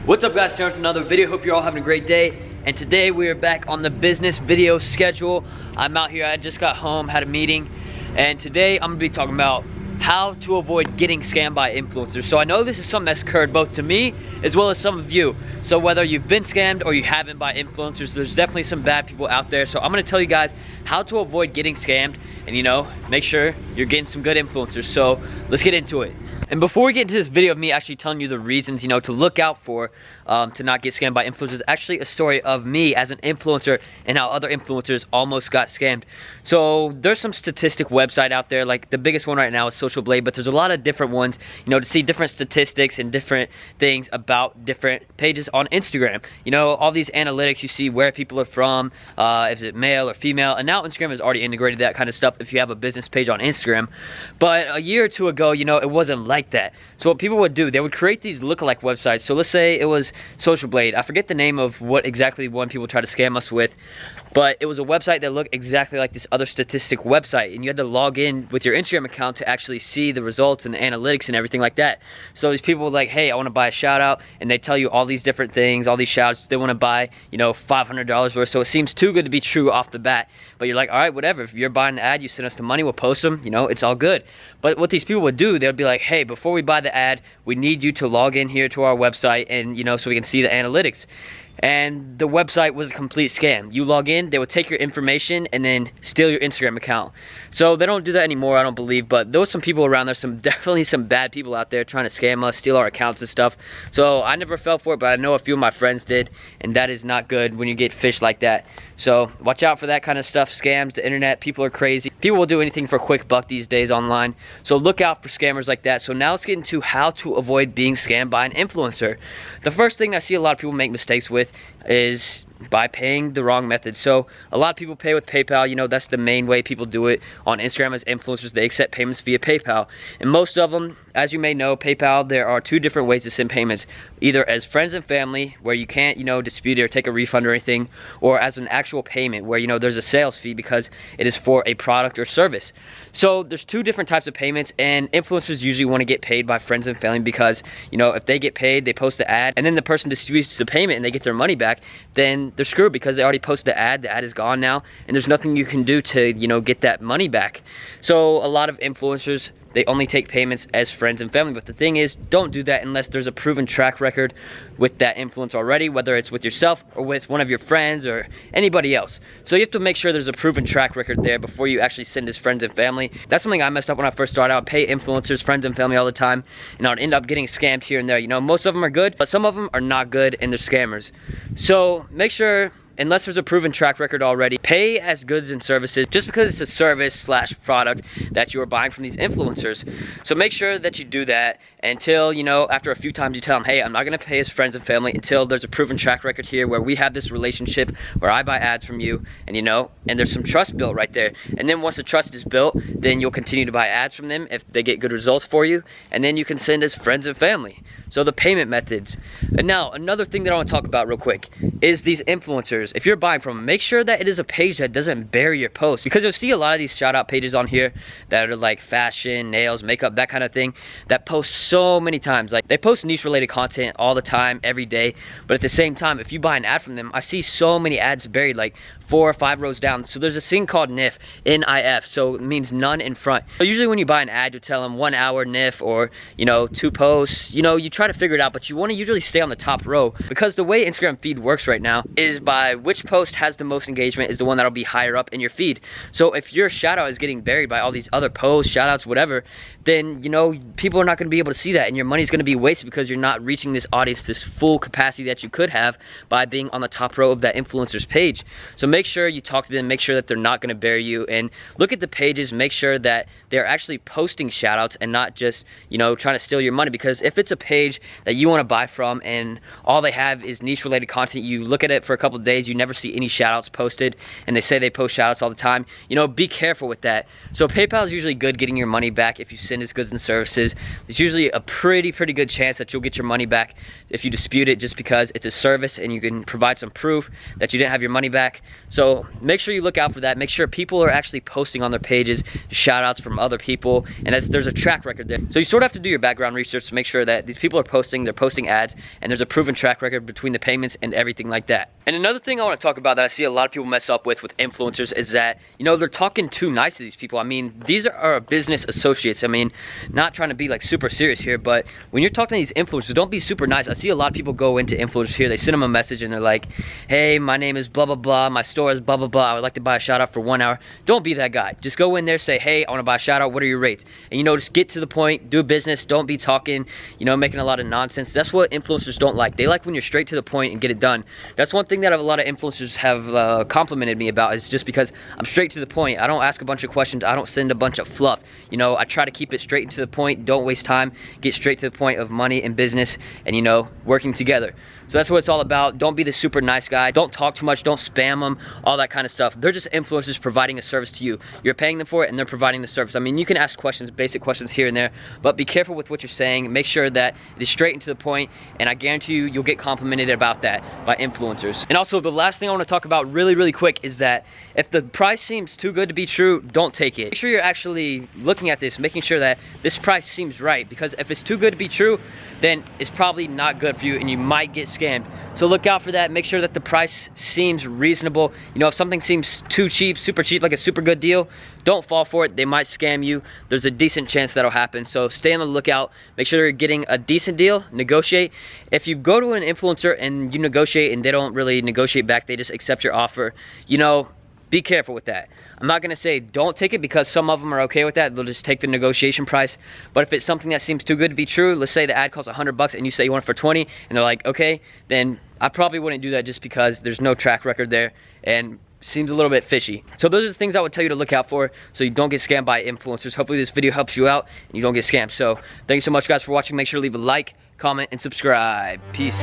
What's up guys, Terrence with another video. Hope you're all having a great day. And today we are back on the business video schedule. I'm out here, I just got home, had a meeting. And today I'm gonna be talking about how to avoid getting scammed by influencers. So I know this is something that's occurred both to me as well as some of you. So whether you've been scammed or you haven't by influencers, there's definitely some bad people out there. So I'm gonna tell you guys how to avoid getting scammed and make sure you're getting some good influencers. So let's get into it. And before we get into this video of me actually telling you the reasons, to look out for to not get scammed by influencers, actually a story of me as an influencer and how other influencers almost got scammed. So there's some statistic website out there, like the biggest one right now is Social Blade, but there's a lot of different ones, to see different statistics and different things about different pages on Instagram. All these analytics, you see where people are from, is it male or female, and now Instagram has already integrated that kind of stuff if you have a business page on Instagram. But a year or two ago, it wasn't like that. So what people would do, they would create these lookalike websites. So let's say it was Social Blade. I forget the name of what exactly one people try to scam us with, but it was a website that looked exactly like this other statistic website, and you had to log in with your Instagram account to actually see the results and the analytics and everything like that. So these people were like, hey, I want to buy a shout out, and they tell you all these different things, all these shouts they want to buy, $500 worth. So it seems too good to be true off the bat, but you're like, all right, whatever. If you're buying the ad, you send us the money, we'll post them, it's all good. But what these people would do, they would be like, hey, before we buy the ad, we need you to log in here to our website and, so we can see the analytics. And the website was a complete scam. You log in, they would take your information and then steal your Instagram account. So they don't do that anymore, I don't believe, but there was some people around. There's definitely some bad people out there trying to scam us, steal our accounts and stuff. So I never fell for it, but I know a few of my friends did, and that is not good when you get fished like that. So watch out for that kind of stuff. Scams, the internet, people are crazy. People will do anything for a quick buck these days online. So look out for scammers like that. So now let's get into how to avoid being scammed by an influencer. The first thing I see a lot of people make mistakes with is by paying the wrong method. So a lot of people pay with PayPal. That's the main way people do it on Instagram as influencers. They accept payments via PayPal, and most of them, as you may know, PayPal, there are two different ways to send payments, either as friends and family, where you can't dispute it or take a refund or anything, or as an actual payment where there's a sales fee because it is for a product or service. So there's two different types of payments, and influencers usually want to get paid by friends and family because if they get paid, they post the ad, and then the person disputes the payment and they get their money back, then they're screwed because they already posted the ad is gone now, and there's nothing you can do to get that money back. So a lot of influencers, they only take payments as friends and family, but the thing is, don't do that unless there's a proven track record with that influence already, whether it's with yourself or with one of your friends or anybody else. So you have to make sure there's a proven track record there before you actually send as friends and family. That's something I messed up when I first started. I would pay influencers, friends and family all the time, and I would end up getting scammed here and there. Most of them are good, but some of them are not good and they're scammers. So make sure, unless there's a proven track record already, pay as goods and services just because it's a service slash product that you are buying from these influencers. So make sure that you do that until, after a few times you tell them, hey, I'm not gonna pay as friends and family until there's a proven track record here where we have this relationship where I buy ads from you, and and there's some trust built right there. And then once the trust is built, then you'll continue to buy ads from them if they get good results for you, and then you can send as friends and family. So the payment methods. And now another thing that I want to talk about real quick is these influencers. If you're buying from them, make sure that it is a page that doesn't bury your post, because you'll see a lot of these shout out pages on here that are like fashion, nails, makeup, that kind of thing, that post so many times. Like, they post niche related content all the time, every day, but at the same time, if you buy an ad from them, I see so many ads buried like 4 or 5 rows down. So there's a thing called NIF, N-I-F, so it means none in front. So usually when you buy an ad, you tell them 1 hour NIF or 2 posts. You try to figure it out, but you want to usually stay on the top row, because the way Instagram feed works right now is by which post has the most engagement is the one that'll be higher up in your feed. So if your shout out is getting buried by all these other posts, shout outs, whatever, then people are not going to be able to see that, and your money's going to be wasted because you're not reaching this audience, this full capacity that you could have by being on the top row of that influencer's page. So make sure you talk to them, make sure that they're not going to bury you, and look at the pages, make sure that they're actually posting shout outs and not just trying to steal your money. Because if it's a page that you want to buy from and all they have is niche related content, you look at it for a couple of days, you never see any shout outs posted, and they say they post shout outs all the time, be careful with that. So PayPal is usually good getting your money back if you send as goods and services. There's usually a pretty good chance that you'll get your money back if you dispute it, just because it's a service and you can provide some proof that you didn't have your money back. So make sure you look out for that. Make sure people are actually posting on their pages, shout outs from other people, and there's a track record there. So you sort of have to do your background research to make sure that these people are posting, they're posting ads, and there's a proven track record between the payments and everything like that. And another thing I want to talk about that I see a lot of people mess up with influencers is that, you know, they're talking too nice to these people. I mean, these are business associates. I mean, not trying to be like super serious here, but when you're talking to these influencers, don't be super nice. I see a lot of people go into influencers here, they send them a message and they're like, hey, my name is blah blah blah, my store is blah blah blah, I would like to buy a shout out for 1 hour. Don't be that guy. Just go in there, say, hey, I want to buy a shout out, what are your rates? And you know, just get to the point, do business. Don't be talking, you know, making a lot of nonsense. That's what influencers don't like. They like when you're straight to the point and get it done. That's one thing that a lot of influencers have complimented me about, is just because I'm straight to the point. I don't ask a bunch of questions, I don't send a bunch of fluff. You know, I try to keep it straight to the point, don't waste time, get straight to the point of money and business and, you know, working together. So that's what it's all about. Don't be the super nice guy. Don't talk too much. Don't spam them, all that kind of stuff. They're just influencers providing a service to you. You're paying them for it and they're providing the service. I mean, you can ask questions, basic questions here and there, but be careful with what you're saying. Make sure that it is straight and to the point, and I guarantee you, you'll get complimented about that by influencers. And also, the last thing I want to talk about really quick is that if the price seems too good to be true, don't take it. Make sure you're actually looking at this, making sure that this price seems right, because if it's too good to be true, then it's probably not good for you and you might get scammed. So look out for that. Make sure that the price seems reasonable. You know, if something seems too cheap, super cheap, like a super good deal, don't fall for it. They might scam you. There's a decent chance that'll happen. So stay on the lookout. Make sure you're getting a decent deal. Negotiate. If you go to an influencer and you negotiate and they don't really negotiate back, they just accept your offer, you know, be careful with that. I'm not gonna say don't take it, because some of them are okay with that. They'll just take the negotiation price. But if it's something that seems too good to be true, let's say the ad costs $100 and you say you want it for 20, and they're like, okay, then I probably wouldn't do that, just because there's no track record there and seems a little bit fishy. So those are the things I would tell you to look out for so you don't get scammed by influencers. Hopefully this video helps you out and you don't get scammed. So thank you so much, guys, for watching. Make sure to leave a like, comment, and subscribe. Peace.